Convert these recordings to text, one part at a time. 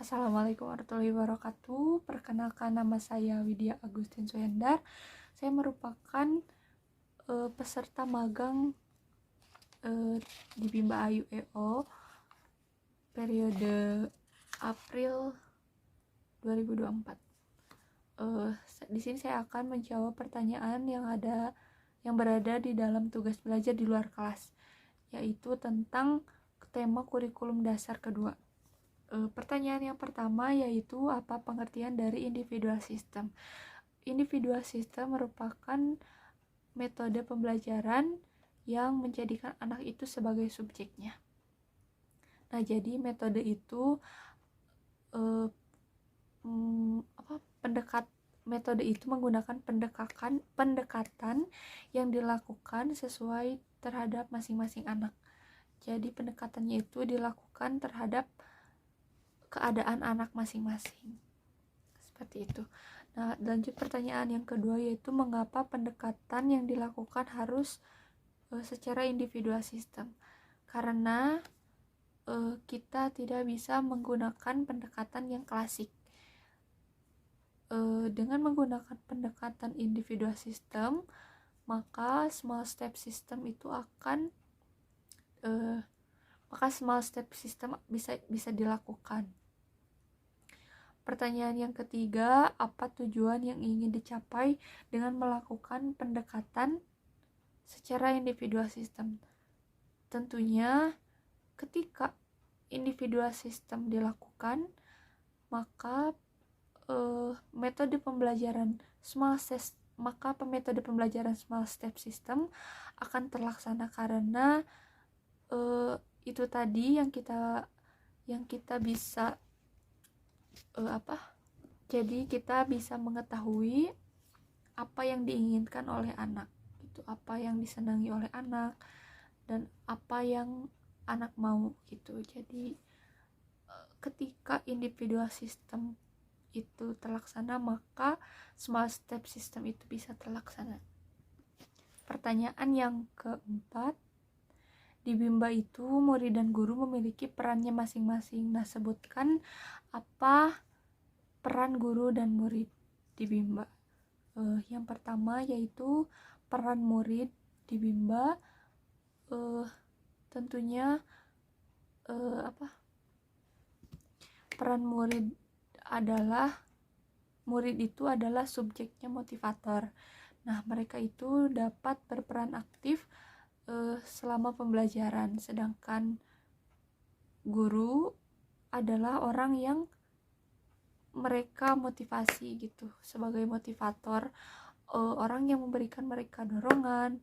Assalamualaikum warahmatullahi wabarakatuh. Perkenalkan, nama saya Widya Agustin Suhendar. Saya merupakan peserta magang di Bimba Ayu EO periode April 2024. Di sini saya akan menjawab pertanyaan yang berada di dalam tugas belajar di luar kelas, yaitu tentang tema kurikulum dasar kedua. Pertanyaan yang pertama yaitu apa pengertian dari individual system? Individual system merupakan metode pembelajaran yang menjadikan anak itu sebagai subjeknya. Nah, jadi metode itu metode itu menggunakan pendekatan yang dilakukan sesuai terhadap masing-masing anak. Jadi pendekatannya itu dilakukan terhadap keadaan anak masing-masing. Seperti itu. Nah, lanjut pertanyaan yang kedua yaitu mengapa pendekatan yang dilakukan harus secara individual system? Karena kita tidak bisa menggunakan pendekatan yang klasik. Dengan menggunakan pendekatan individual system, maka small step system itu akan bisa dilakukan. Pertanyaan yang ketiga, apa tujuan yang ingin dicapai dengan melakukan pendekatan secara individual system? Tentunya ketika individual system dilakukan, maka metode pembelajaran small step system akan terlaksana karena itu tadi yang kita bisa jadi kita bisa mengetahui apa yang diinginkan oleh anak, gitu, apa yang disenangi oleh anak dan apa yang anak mau, gitu. Jadi ketika individual system itu terlaksana, maka small step system itu bisa terlaksana. Pertanyaan yang keempat, di Bimba itu murid dan guru memiliki perannya masing-masing. Nah, sebutkan apa peran guru dan murid di Bimba. Yang pertama yaitu peran murid di Bimba, tentunya peran murid itu adalah subjeknya motivator. Nah, mereka itu dapat berperan aktif selama pembelajaran, sedangkan guru adalah orang yang mereka motivasi, gitu, sebagai motivator, orang yang memberikan mereka dorongan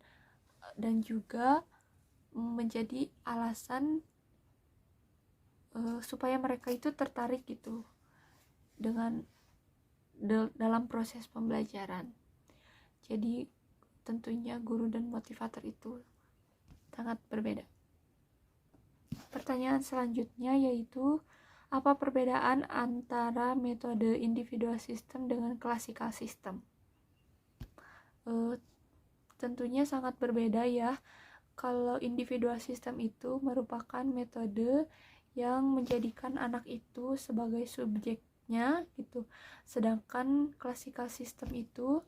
dan juga menjadi alasan supaya mereka itu tertarik, gitu, dalam proses pembelajaran. Jadi tentunya guru dan motivator itu sangat berbeda. Pertanyaan selanjutnya yaitu apa perbedaan antara metode individual system dengan classical system? Tentunya sangat berbeda ya. Kalau individual system itu merupakan metode yang menjadikan anak itu sebagai subjeknya, gitu. Sedangkan classical system itu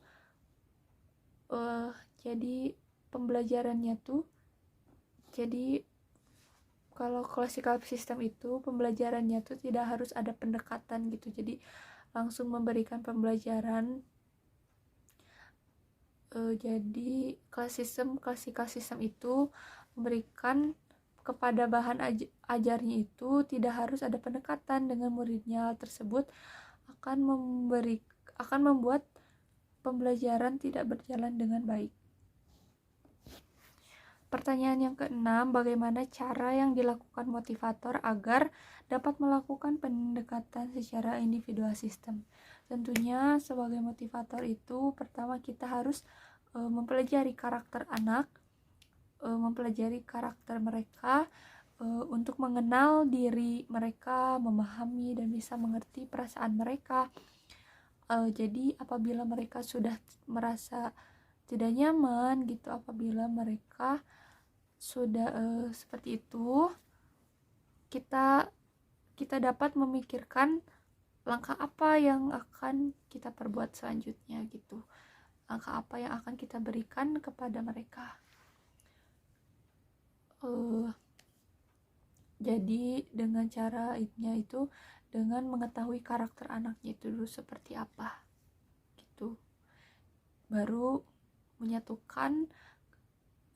jadi pembelajarannya tuh, jadi kalau classical system itu pembelajarannya tuh tidak harus ada pendekatan, gitu, jadi langsung memberikan pembelajaran. Jadi classical system itu memberikan kepada bahan ajarnya itu tidak harus ada pendekatan dengan muridnya. Tersebut akan membuat pembelajaran tidak berjalan dengan baik. Pertanyaan yang keenam, bagaimana cara yang dilakukan motivator agar dapat melakukan pendekatan secara individual system? Tentunya sebagai motivator itu pertama kita harus mempelajari karakter anak, mempelajari karakter mereka, untuk mengenal diri mereka, memahami dan bisa mengerti perasaan mereka. Jadi apabila mereka sudah merasa tidak nyaman, gitu, apabila mereka sudah seperti itu, kita kita dapat memikirkan langkah apa yang akan kita perbuat selanjutnya gitu, langkah apa yang akan kita berikan kepada mereka. Jadi dengan caranya itu dengan mengetahui karakter anaknya itu dulu seperti apa gitu, baru menyatukan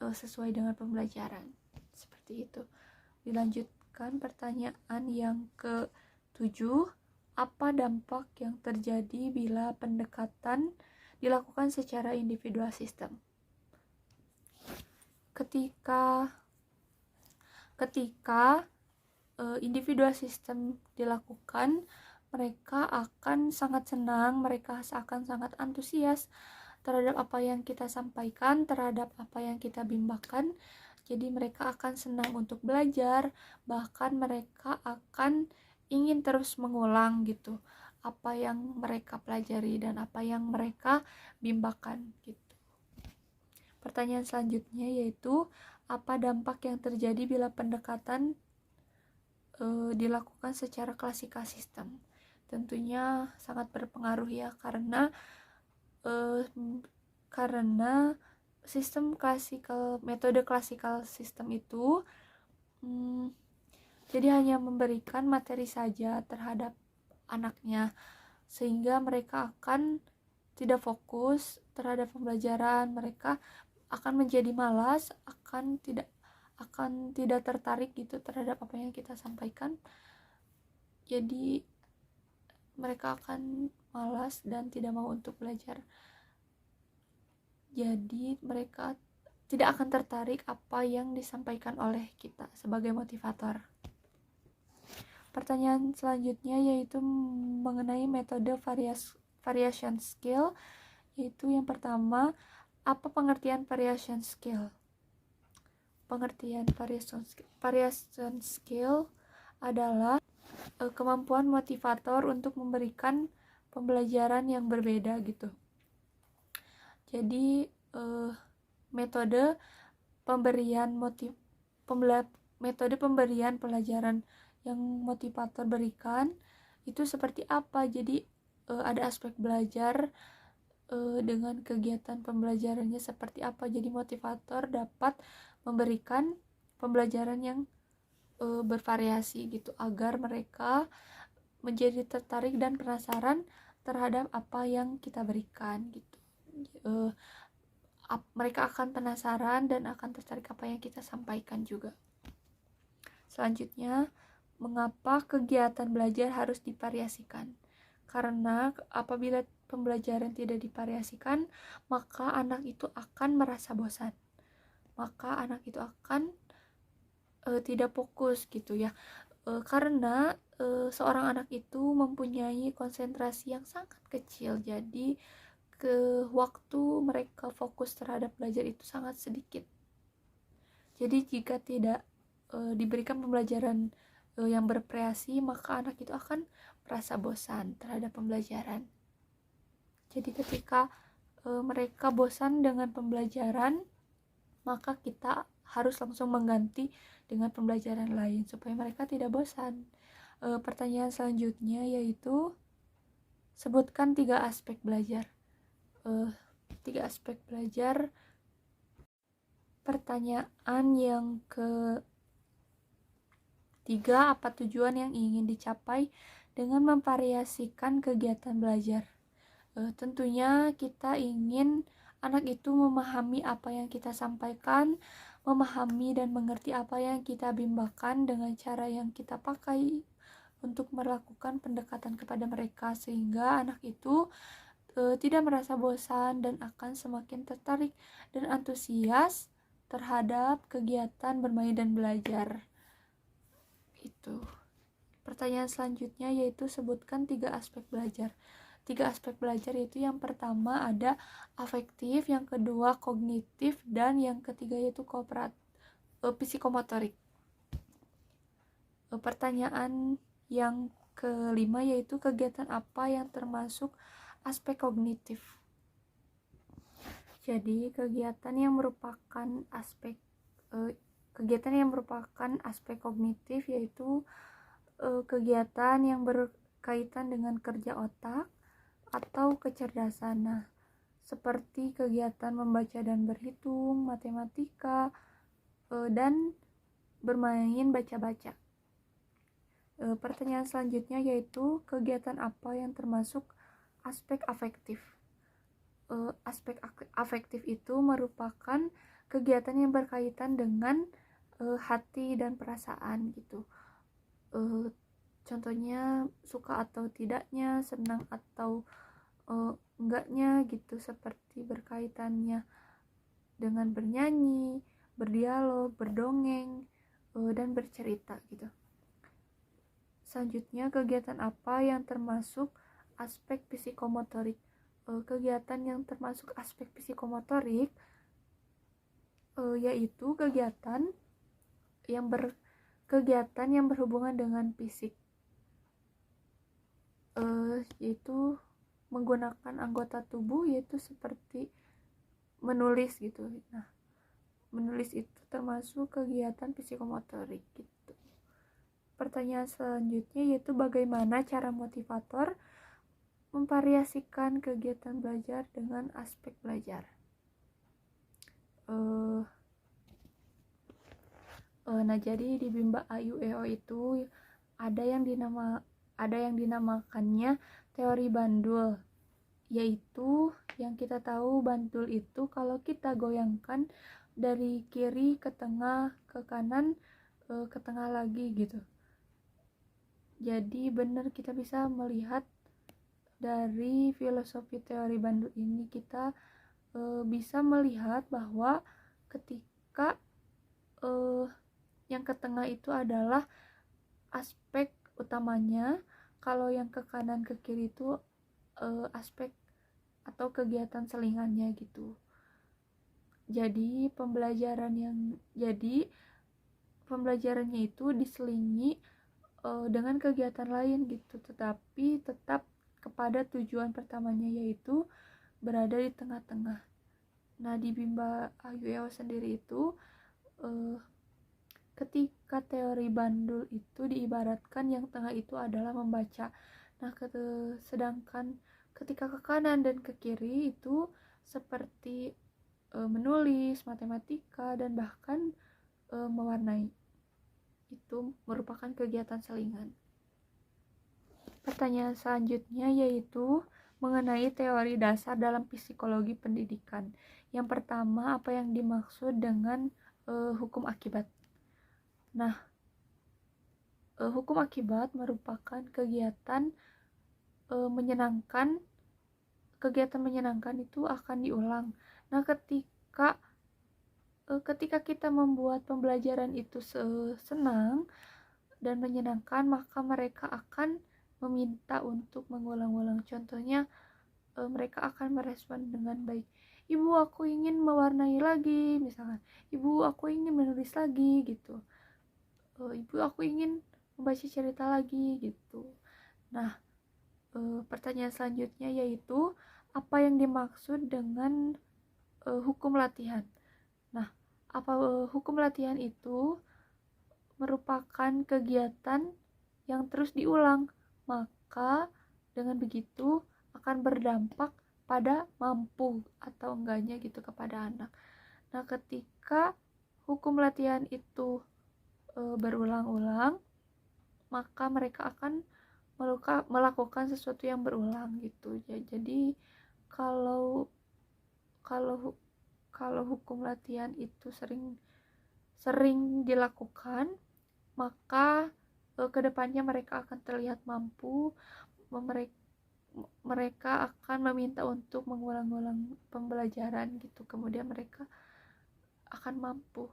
sesuai dengan pembelajaran seperti itu. Dilanjutkan pertanyaan yang ke-7, apa dampak yang terjadi bila pendekatan dilakukan secara individual sistem? Ketika individual sistem dilakukan, mereka akan sangat senang, mereka akan sangat antusias terhadap apa yang kita sampaikan, terhadap apa yang kita bimbangkan. Jadi mereka akan senang untuk belajar, bahkan mereka akan ingin terus mengulang gitu apa yang mereka pelajari dan apa yang mereka bimbangkan gitu. Pertanyaan selanjutnya yaitu, apa dampak yang terjadi bila pendekatan dilakukan secara klasikal sistem? Tentunya sangat berpengaruh ya, karena sistem klasikal, metode klasikal sistem itu jadi hanya memberikan materi saja terhadap anaknya, sehingga mereka akan tidak fokus terhadap pembelajaran, mereka akan menjadi malas, akan tidak tertarik gitu terhadap apa yang kita sampaikan. Jadi mereka akan malas dan tidak mau untuk belajar. Jadi mereka tidak akan tertarik apa yang disampaikan oleh kita sebagai motivator. Pertanyaan selanjutnya yaitu mengenai metode variation skill, yaitu yang pertama, apa pengertian variation skill? Pengertian variation skill adalah kemampuan motivator untuk memberikan pembelajaran yang berbeda gitu. Jadi metode pemberian pelajaran yang motivator berikan itu seperti apa. Jadi ada aspek belajar dengan kegiatan pembelajarannya seperti apa. Jadi motivator dapat memberikan pembelajaran yang bervariasi gitu, agar mereka menjadi tertarik dan penasaran terhadap apa yang kita berikan gitu. Mereka akan penasaran dan akan tertarik apa yang kita sampaikan juga. Selanjutnya, mengapa kegiatan belajar harus divariasikan? Karena apabila pembelajaran tidak divariasikan, maka anak itu akan merasa bosan. Maka anak itu akan tidak fokus gitu ya. Karena seorang anak itu mempunyai konsentrasi yang sangat kecil. Jadi waktu mereka fokus terhadap belajar itu sangat sedikit. Jadi jika tidak diberikan pembelajaran yang bervariasi, maka anak itu akan merasa bosan terhadap pembelajaran. Jadi ketika mereka bosan dengan pembelajaran, maka kita harus langsung mengganti dengan pembelajaran lain supaya mereka tidak bosan. Pertanyaan selanjutnya yaitu, sebutkan 3 aspek belajar. 3 aspek belajar. Pertanyaan yang ke-3, apa tujuan yang ingin dicapai dengan memvariasikan kegiatan belajar? Tentunya kita ingin anak itu memahami apa yang kita sampaikan, memahami dan mengerti apa yang kita bimbangkan dengan cara yang kita pakai untuk melakukan pendekatan kepada mereka, sehingga anak itu tidak merasa bosan dan akan semakin tertarik dan antusias terhadap kegiatan bermain dan belajar. Itu. Pertanyaan selanjutnya yaitu, sebutkan 3 aspek belajar. 3 aspek belajar yaitu, yang pertama ada afektif, yang kedua kognitif, dan yang ketiga yaitu psikomotorik. Pertanyaan yang kelima yaitu, kegiatan apa yang termasuk aspek kognitif? Jadi kegiatan yang merupakan aspek kognitif yaitu kegiatan yang berkaitan dengan kerja otak atau kecerdasan. Nah, seperti kegiatan membaca dan berhitung, matematika, dan bermain baca-baca. Pertanyaan selanjutnya yaitu kegiatan apa yang termasuk aspek afektif. Aspek afektif itu merupakan kegiatan yang berkaitan dengan hati dan perasaan gitu. Contohnya suka atau tidaknya, senang atau enggaknya gitu, seperti berkaitannya dengan bernyanyi, berdialog, berdongeng, dan bercerita gitu. Selanjutnya, kegiatan apa yang termasuk aspek psikomotorik? Kegiatan yang termasuk aspek psikomotorik yaitu kegiatan yang berhubungan dengan fisik, yaitu menggunakan anggota tubuh, yaitu seperti menulis gitu. Nah, menulis itu termasuk kegiatan psikomotorik gitu. Pertanyaan selanjutnya yaitu bagaimana cara motivator memvariasikan kegiatan belajar dengan aspek belajar. Nah, jadi di Bimba AYUEO itu ada yang dinamakannya teori bandul, yaitu yang kita tahu bandul itu kalau kita goyangkan dari kiri ke tengah, ke kanan, ke tengah lagi gitu. Jadi benar kita bisa melihat dari filosofi teori bandul ini, kita bisa melihat bahwa ketika yang ke tengah itu adalah aspek utamanya, kalau yang ke kanan ke kiri itu aspek atau kegiatan selingannya gitu. Jadi pembelajarannya itu diselingi dengan kegiatan lain gitu, tetapi tetap kepada tujuan pertamanya, yaitu berada di tengah-tengah. Nah, di Bimba AYUEO sendiri itu ketika teori bandul itu diibaratkan yang tengah itu adalah membaca. Nah, sedangkan ketika ke kanan dan ke kiri itu seperti menulis, matematika, dan bahkan mewarnai. Itu merupakan kegiatan selingan. Pertanyaan selanjutnya yaitu mengenai teori dasar dalam psikologi pendidikan. Yang pertama, apa yang dimaksud dengan hukum akibat? Nah, hukum akibat merupakan kegiatan menyenangkan. Kegiatan menyenangkan itu akan diulang. Nah, ketika kita membuat pembelajaran itu senang dan menyenangkan, maka mereka akan meminta untuk mengulang-ulang. Contohnya, mereka akan merespon dengan baik. Ibu, aku ingin mewarnai lagi, misalkan. Ibu, aku ingin menulis lagi, gitu. Ibu, aku ingin membaca cerita lagi, gitu. Nah, pertanyaan selanjutnya yaitu apa yang dimaksud dengan hukum latihan? Nah, hukum latihan itu merupakan kegiatan yang terus diulang, maka dengan begitu akan berdampak pada mampu atau enggaknya gitu kepada anak. Nah, ketika hukum latihan itu berulang-ulang, maka mereka akan melakukan sesuatu yang berulang gitu. Jadi kalau hukum latihan itu sering dilakukan, maka kedepannya mereka akan terlihat mampu. Mereka akan meminta untuk mengulang-ulang pembelajaran gitu, kemudian mereka akan mampu.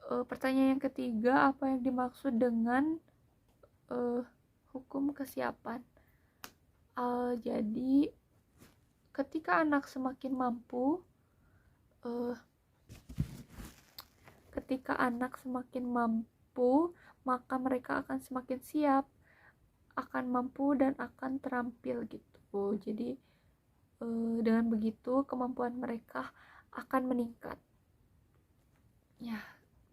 Pertanyaan yang ketiga, apa yang dimaksud dengan hukum kesiapan? Jadi ketika anak semakin mampu, maka mereka akan semakin siap, akan mampu, dan akan terampil gitu. Jadi dengan begitu kemampuan mereka akan meningkat. Ya,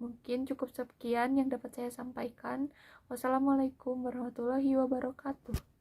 Mungkin cukup sekian yang dapat saya sampaikan. Wassalamualaikum warahmatullahi wabarakatuh.